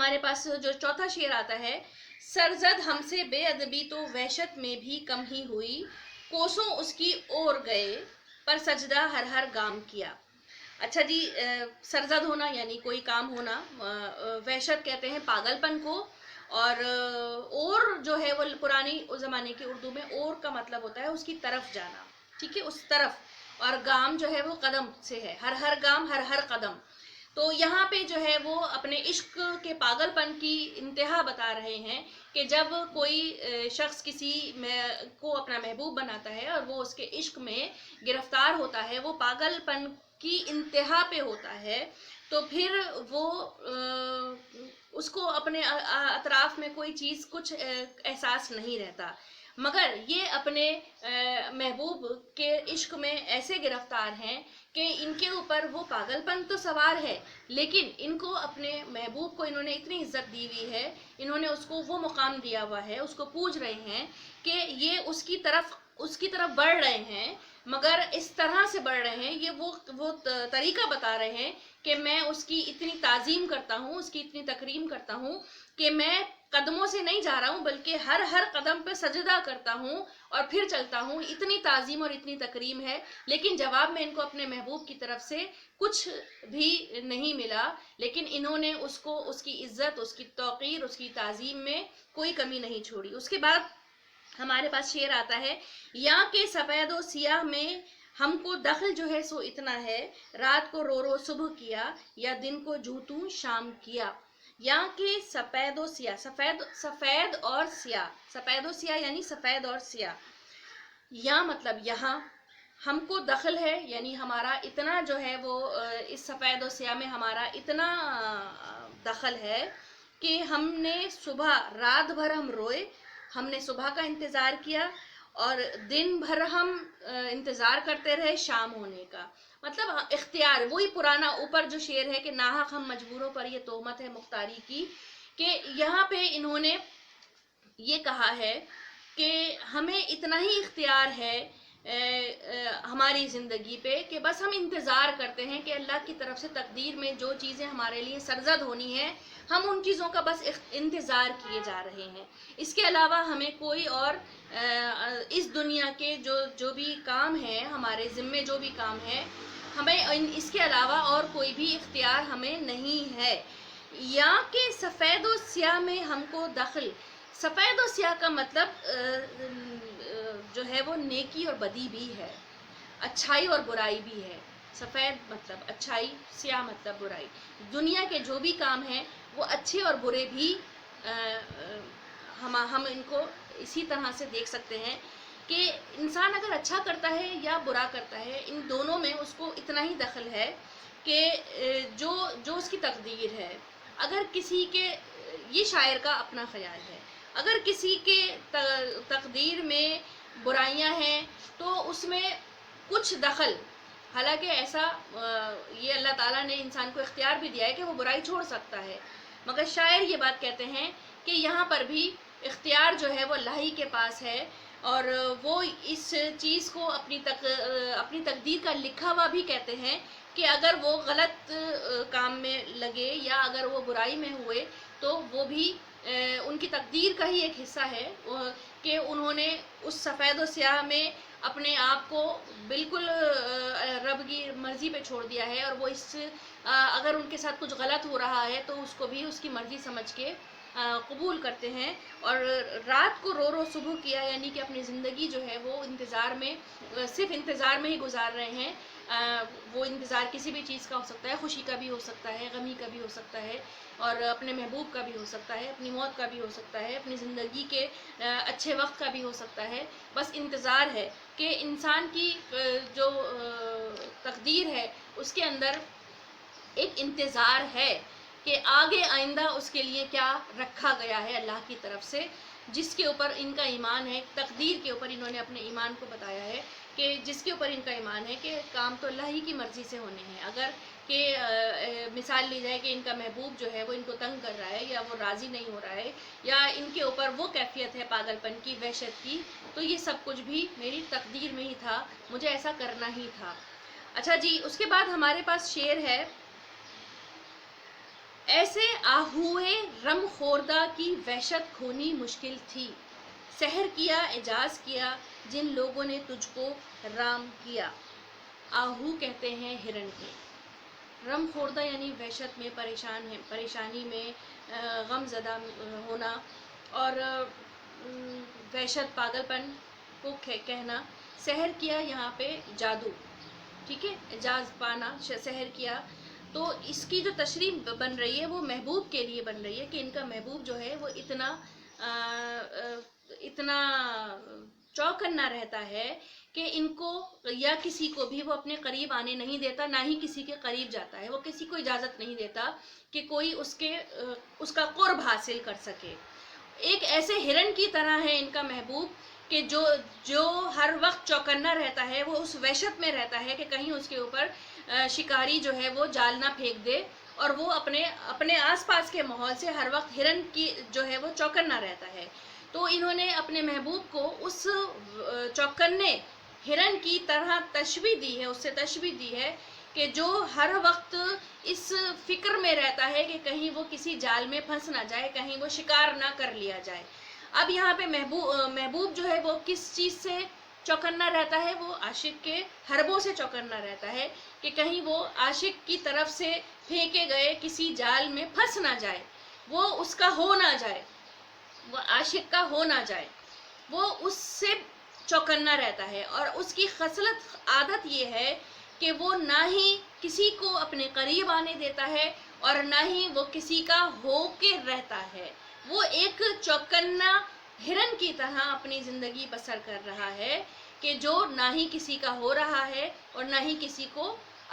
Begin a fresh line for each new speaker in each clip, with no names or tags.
हमारे पास जो चौथा शेर आता है, सरजद हमसे बेअदबी तो वहशत में भी कम ही हुई, कोसों उसकी ओर गए पर सजदा हर हर गाम किया। अच्छा जी, सरजद होना यानी कोई काम होना, वहशत कहते हैं पागलपन को, और जो है वो पुरानी ज़माने की उर्दू में और का मतलब होता है उसकी तरफ जाना, ठीक है, उस तरफ, और गाम जो है वो कदम से है, हर हर गाम हर हर कदम। तो यहाँ पे जो है वो अपने इश्क के पागलपन की इंतहा बता रहे हैं कि जब कोई शख्स किसी को अपना महबूब बनाता है और वो उसके इश्क में गिरफ्तार होता है, वो पागलपन की इंतहा पे होता है, तो फिर वो उसको अपने अतराफ में कोई चीज़ कुछ एहसास नहीं रहता, मगर ये अपने महबूब के इश्क में ऐसे गिरफ्तार हैं कि इनके ऊपर वो पागलपन तो सवार है, लेकिन इनको अपने महबूब को इन्होंने इतनी इज्जत दी हुई है, इन्होंने उसको वो मुकाम दिया हुआ है, उसको पूज रहे हैं कि ये उसकी तरफ बढ़ रहे हैं, मगर इस तरह से बढ़ रहे हैं, ये वो तरीका बता रहे हैं कि मैं उसकी इतनी ताज़ीम करता हूँ, उसकी इतनी तकरीम करता हूँ कि मैं कदमों से नहीं जा रहा हूँ बल्कि हर हर कदम पे सजदा करता हूँ और फिर चलता हूँ। इतनी ताज़ीम और इतनी तकरीम है, लेकिन जवाब में इनको अपने महबूब की तरफ से कुछ भी नहीं मिला, लेकिन इन्होंने उसको, उसकी इज्जत, उसकी तौक़ीर, उसकी ताज़ीम में कोई कमी नहीं छोड़ी। उसके बाद हमारे पास शेर आता है, या के सफ़ेद सियाह में हमको दखल जो है सो इतना है, रात को रो रो सुबह किया या दिन को जूतूं शाम किया। यहाँ के सफ़ेद व सिया, सफ़ेद और सिया, सफ़ेद व सिया यानी सफ़ेद और सिया, या मतलब यहाँ हमको दखल है यानी हमारा इतना जो है वो इस सफ़ेद व सिया में हमारा इतना दखल है कि हमने सुबह रात भर हम रोए, हमने सुबह का इंतज़ार किया और दिन भर हम इंतज़ार करते रहे शाम होने का। मतलब इख्तियार, वही पुराना ऊपर जो शेर है कि नाहक हम मजबूरों पर ये तोहमत है मुख्तारी की, कि यहाँ पे इन्होंने ये कहा है कि हमें इतना ही इख्तियार है हमारी ज़िंदगी पे कि बस हम इंतज़ार करते हैं कि अल्लाह की तरफ से तकदीर में जो चीज़ें हमारे लिए सरजद होनी है, हम उन चीज़ों का बस इंतज़ार किए जा रहे हैं। इसके अलावा हमें कोई और इस दुनिया के जो भी काम है, हमारे ज़िम्मे जो भी काम है, हमें इसके अलावा और कोई भी इख्तियार हमें नहीं है। या कि सफ़ेद व स्याह में हमको दखल, सफ़ेद व स्याह का मतलब जो है वो नेकी और बदी भी है, अच्छाई और बुराई भी है। सफ़ेद मतलब अच्छाई, स्याह मतलब बुराई। दुनिया के जो भी काम हैं वो अच्छे और बुरे भी हम इनको इसी तरह से देख सकते हैं कि इंसान अगर अच्छा करता है या बुरा करता है, इन दोनों में उसको इतना ही दखल है कि जो उसकी तकदीर है। अगर किसी के, ये शायर का अपना ख्याल है, अगर किसी के तकदीर में बुराइयां हैं तो उसमें कुछ दखल, हालांकि ऐसा ये अल्लाह ताला ने इंसान को इख्तियार भी दिया है कि वो बुराई छोड़ सकता है, मगर शायर ये बात कहते हैं कि यहाँ पर भी इख्तियार जो है वो अल्लाह ही के पास है, और वो इस चीज़ को अपनी तकदीर का लिखा हुआ भी कहते हैं कि अगर वो गलत काम में लगे या अगर वो बुराई में हुए तो वो भी उनकी तकदीर का ही एक हिस्सा है कि उन्होंने उस सफ़ेद व स्याह में अपने आप को बिल्कुल रब की मर्ज़ी पे छोड़ दिया है, और वो अगर उनके साथ कुछ गलत हो रहा है तो उसको भी उसकी मर्ज़ी समझ के कबूल करते हैं। और रात को रो रो सुबह किया यानी कि अपनी ज़िंदगी जो है वो इंतज़ार में, सिर्फ इंतज़ार में ही गुजार रहे हैं। वो इंतज़ार किसी भी चीज़ का हो सकता है, खुशी का भी हो सकता है, गमी का भी हो सकता है, और अपने महबूब का भी हो सकता है, अपनी मौत का भी हो सकता है, अपनी ज़िंदगी के अच्छे वक्त का भी हो सकता है। बस इंतज़ार है कि इंसान की जो तकदीर है उसके अंदर एक इंतज़ार है कि आगे आइंदा उसके लिए क्या रखा गया है अल्लाह की तरफ से, जिसके ऊपर इनका ईमान है। तकदीर के ऊपर इन्होंने अपने ईमान को बताया है कि जिसके ऊपर इनका ईमान है कि काम तो अल्लाह ही की मर्ज़ी से होने हैं। अगर कि मिसाल ली जाए कि इनका महबूब जो है वो इनको तंग कर रहा है या वो राज़ी नहीं हो रहा है या इनके ऊपर वो कैफियत है पागलपन की, वहशत की, तो ये सब कुछ भी मेरी तकदीर में ही था, मुझे ऐसा करना ही था। अच्छा जी, उसके बाद हमारे पास शेर है, ایسے آہوئے رم خوردہ کی وحشت کھونی مشکل تھی، سحر کیا اعجاز کیا جن لوگوں نے تجھ کو رام کیا۔ آہو کہتے ہیں ہرن کے، رم خوردہ یعنی وحشت میں، پریشانی میں، غم زدہ ہونا، اور وحشت پاگل پن کو کہنا۔ سحر کیا یہاں پہ جادو، ٹھیک ہے، اعجاز پانا، سحر کیا۔ تو اس کی جو تشریح بن رہی ہے وہ محبوب کے لیے بن رہی ہے کہ ان کا محبوب جو ہے وہ اتنا چوکنا رہتا ہے کہ ان کو یا کسی کو بھی وہ اپنے قریب آنے نہیں دیتا، نہ ہی کسی کے قریب جاتا ہے، وہ کسی کو اجازت نہیں دیتا کہ کوئی اس کا قرب حاصل کر سکے۔ ایک ایسے ہرن کی طرح ہے ان کا محبوب کہ جو ہر وقت چوکنا رہتا ہے، وہ اس وحشت میں رہتا ہے کہ کہیں اس کے اوپر شکاری جو ہے وہ جال نہ پھینک دے، اور وہ اپنے آس پاس کے ماحول سے ہر وقت ہرن کی جو ہے وہ چوکنا رہتا ہے۔ تو انہوں نے اپنے محبوب کو اس چوکنے ہرن کی طرح تشبیہ دی ہے، اس سے تشبیہ دی ہے کہ جو ہر وقت اس فکر میں رہتا ہے کہ کہیں وہ کسی جال میں پھنس نہ جائے، کہیں وہ شکار نہ کر لیا جائے۔ اب یہاں پہ محبوب جو ہے وہ کس چیز سے چوکنا رہتا ہے؟ وہ عاشق کے حربوں سے چوکنا رہتا ہے کہ کہیں وہ عاشق کی طرف سے پھینکے گئے کسی جال میں پھنس نہ جائے، وہ اس کا ہو نہ جائے، وہ عاشق کا ہو نہ جائے، وہ اس سے چوکنا رہتا ہے۔ اور اس کی خصلت عادت یہ ہے کہ وہ نہ ہی کسی کو اپنے قریب آنے دیتا ہے اور نہ ہی وہ کسی کا ہو کے رہتا ہے۔ وہ ایک چوکنا ہرن کی طرح اپنی زندگی بسر کر رہا ہے کہ جو نہ ہی کسی کا ہو رہا ہے اور نہ ہی کسی کو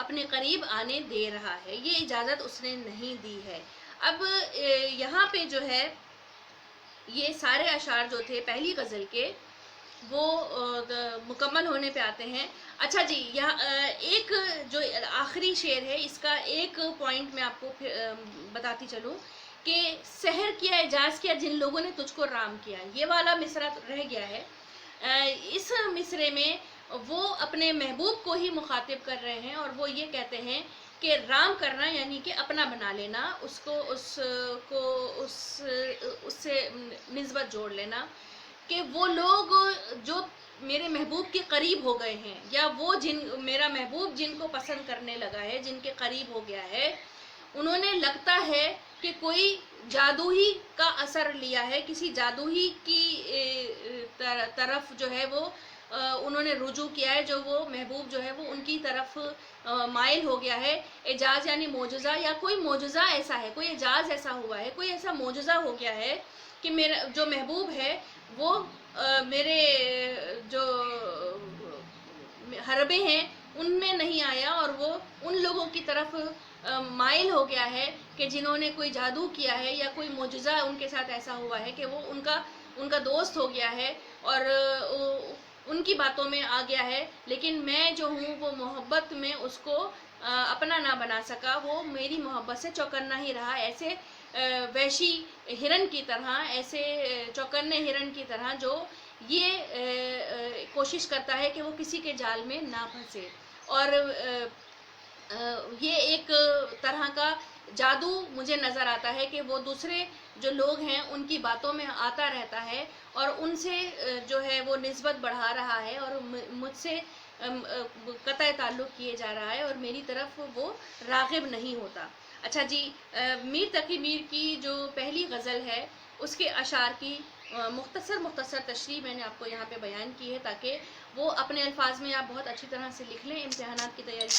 اپنے قریب آنے دے رہا ہے، یہ اجازت اس نے نہیں دی ہے۔ اب یہاں پہ جو ہے یہ سارے اشعار جو تھے پہلی غزل کے وہ مکمل ہونے پہ آتے ہیں۔ اچھا جی، یہاں ایک جو آخری شعر ہے اس کا ایک پوائنٹ میں آپ کو بتاتی چلوں کہ سحر کیا اعجاز کیا جن لوگوں نے تجھ کو رام کیا، یہ والا مصرع رہ گیا ہے۔ اس مصرے میں وہ اپنے محبوب کو ہی مخاطب کر رہے ہیں اور وہ یہ کہتے ہیں کہ رام کرنا یعنی کہ اپنا بنا لینا، اس سے نسبت جوڑ لینا، کہ وہ لوگ جو میرے محبوب کے قریب ہو گئے ہیں، یا وہ میرا محبوب جن کو پسند کرنے لگا ہے، جن کے قریب ہو گیا ہے، انہوں نے لگتا ہے کہ کوئی جادو ہی کا اثر لیا ہے، کسی جادو ہی کی طرف جو ہے وہ انہوں نے رجوع کیا ہے، جو وہ محبوب جو ہے وہ ان کی طرف مائل ہو گیا ہے۔ اعجاز یعنی معجزہ، یا کوئی معجزہ ایسا ہے، کوئی اعجاز ایسا ہوا ہے، کوئی ایسا معجزہ ہو گیا ہے کہ میرا جو محبوب ہے وہ میرے جو حربے ہیں ان میں نہیں آیا، اور وہ ان لوگوں کی طرف مائل ہو گیا ہے کہ جنہوں نے کوئی جادو کیا ہے یا کوئی معجزہ ان کے ساتھ ایسا ہوا ہے کہ وہ ان کا دوست ہو گیا ہے اور ان کی باتوں میں آ گیا ہے، لیکن میں جو ہوں وہ محبت میں اس کو اپنا نہ بنا سکا، وہ میری محبت سے چوکنا ہی رہا، ایسے وحشی ہرن کی طرح، ایسے چوکنے ہرن کی طرح جو یہ کوشش کرتا ہے کہ وہ کسی کے جال میں نہ پھنسے۔ اور یہ ایک طرح کا جادو مجھے نظر آتا ہے کہ وہ دوسرے جو لوگ ہیں ان کی باتوں میں آتا رہتا ہے اور ان سے جو ہے وہ نسبت بڑھا رہا ہے اور مجھ سے قطع تعلق کیے جا رہا ہے اور میری طرف وہ راغب نہیں ہوتا۔ اچھا جی، میر تقی میر کی جو پہلی غزل ہے اس کے اشعار کی مختصر تشریح میں نے آپ کو یہاں پہ بیان کی ہے تاکہ وہ اپنے الفاظ میں آپ بہت اچھی طرح سے لکھ لیں امتحانات کی تیاری